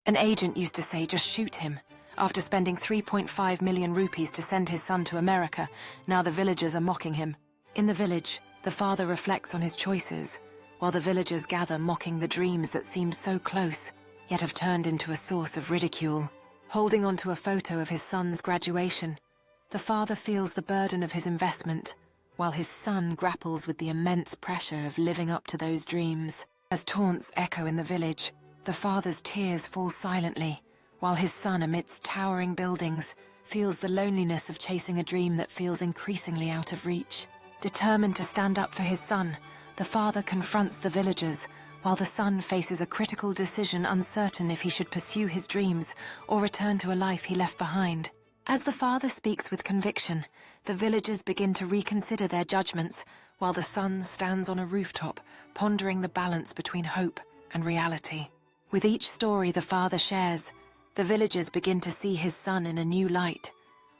An agent used to say, just shoot him. After spending 3.5 million rupees to send his son to America, now the villagers are mocking him. In the village, the father reflects on his choices, while the villagers gather mocking the dreams that seemed so close, yet have turned into a source of ridicule. Holding onto a photo of his son's graduation, the father feels the burden of his investment, while his son grapples with the immense pressure of living up to those dreams. As taunts echo in the village, the father's tears fall silently, while his son, amidst towering buildings, feels the loneliness of chasing a dream that feels increasingly out of reach. Determined to stand up for his son, the father confronts the villagers, while the son faces a critical decision, uncertain if he should pursue his dreams or return to a life he left behind. As the father speaks with conviction, the villagers begin to reconsider their judgments, while the son stands on a rooftop, pondering the balance between hope and reality. With each story the father shares, the villagers begin to see his son in a new light,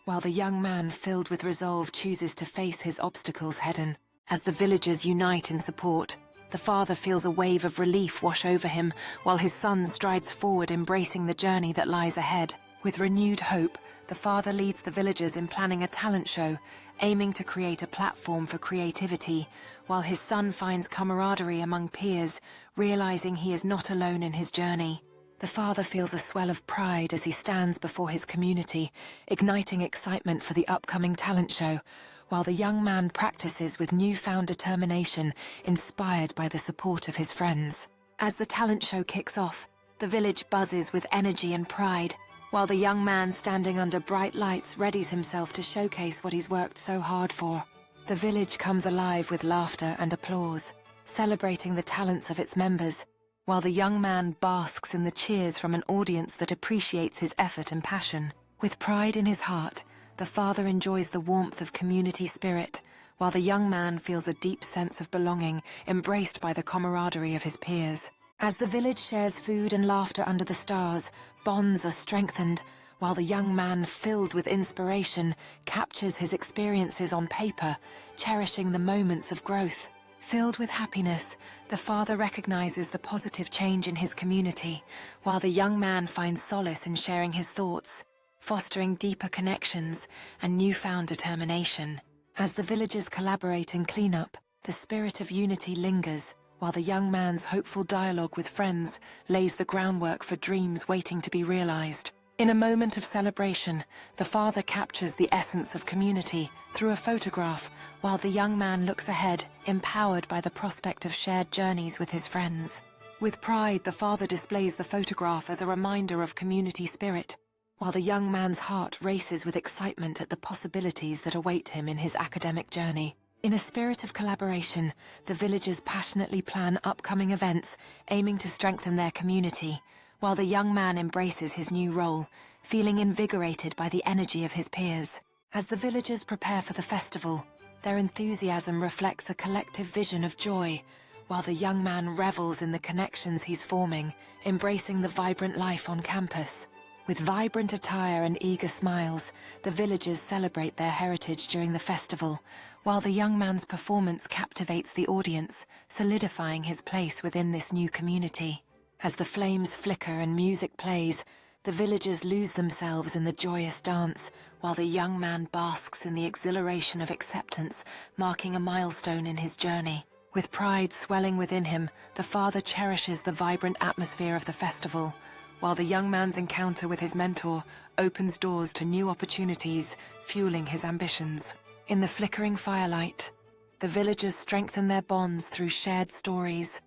while the young man filled with resolve chooses to face his obstacles head-on. As the villagers unite in support, the father feels a wave of relief wash over him, while his son strides forward, embracing the journey that lies ahead. With renewed hope, the father leads the villagers in planning a talent show, aiming to create a platform for creativity, while his son finds camaraderie among peers, realizing he is not alone in his journey. The father feels a swell of pride as he stands before his community, igniting excitement for the upcoming talent show, while the young man practices with newfound determination, inspired by the support of his friends. As the talent show kicks off, the village buzzes with energy and pride, while the young man standing under bright lights readies himself to showcase what he's worked so hard for. The village comes alive with laughter and applause, celebrating the talents of its members, while the young man basks in the cheers from an audience that appreciates his effort and passion. With pride in his heart, the father enjoys the warmth of community spirit, while the young man feels a deep sense of belonging, embraced by the camaraderie of his peers. As the village shares food and laughter under the stars, bonds are strengthened, while the young man, filled with inspiration, captures his experiences on paper, cherishing the moments of growth. Filled with happiness, the father recognizes the positive change in his community, while the young man finds solace in sharing his thoughts, fostering deeper connections and newfound determination. As the villagers collaborate in cleanup, the spirit of unity lingers, while the young man's hopeful dialogue with friends lays the groundwork for dreams waiting to be realized. In a moment of celebration, the father captures the essence of community through a photograph, while the young man looks ahead, empowered by the prospect of shared journeys with his friends. With pride, the father displays the photograph as a reminder of community spirit, while the young man's heart races with excitement at the possibilities that await him in his academic journey. In a spirit of collaboration, the villagers passionately plan upcoming events, aiming to strengthen their community, while the young man embraces his new role, feeling invigorated by the energy of his peers. As the villagers prepare for the festival, their enthusiasm reflects a collective vision of joy, while the young man revels in the connections he's forming, embracing the vibrant life on campus. With vibrant attire and eager smiles, the villagers celebrate their heritage during the festival, while the young man's performance captivates the audience, solidifying his place within this new community. As the flames flicker and music plays, the villagers lose themselves in the joyous dance, while the young man basks in the exhilaration of acceptance, marking a milestone in his journey. With pride swelling within him, the father cherishes the vibrant atmosphere of the festival, while the young man's encounter with his mentor opens doors to new opportunities, fueling his ambitions. In the flickering firelight, the villagers strengthen their bonds through shared stories,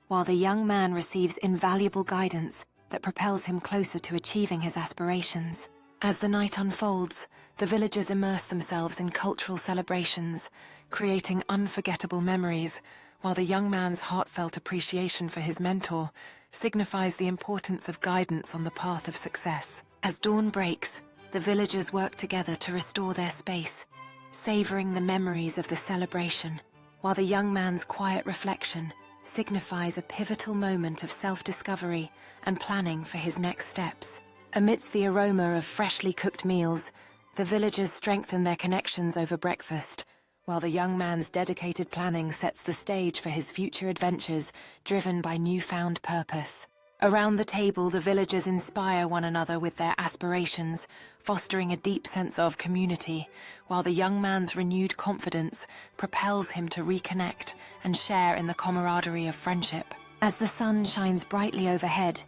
while the young man receives invaluable guidance that propels him closer to achieving his aspirations. As the night unfolds, the villagers immerse themselves in cultural celebrations, creating unforgettable memories, while the young man's heartfelt appreciation for his mentor signifies the importance of guidance on the path of success. As dawn breaks, the villagers work together to restore their space, savoring the memories of the celebration, while the young man's quiet reflection signifies a pivotal moment of self-discovery and planning for his next steps. Amidst the aroma of freshly cooked meals, the villagers strengthen their connections over breakfast, while the young man's dedicated planning sets the stage for his future adventures, driven by newfound purpose. Around the table, the villagers inspire one another with their aspirations, fostering a deep sense of community, while the young man's renewed confidence propels him to reconnect and share in the camaraderie of friendship. As the sun shines brightly overhead,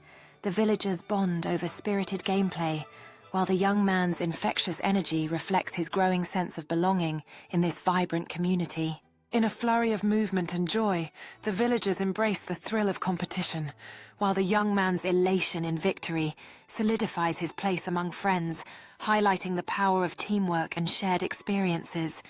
the villagers bond over spirited gameplay, while the young man's infectious energy reflects his growing sense of belonging in this vibrant community. In a flurry of movement and joy, the villagers embrace the thrill of competition, while the young man's elation in victory solidifies his place among friends, highlighting the power of teamwork and shared experiences.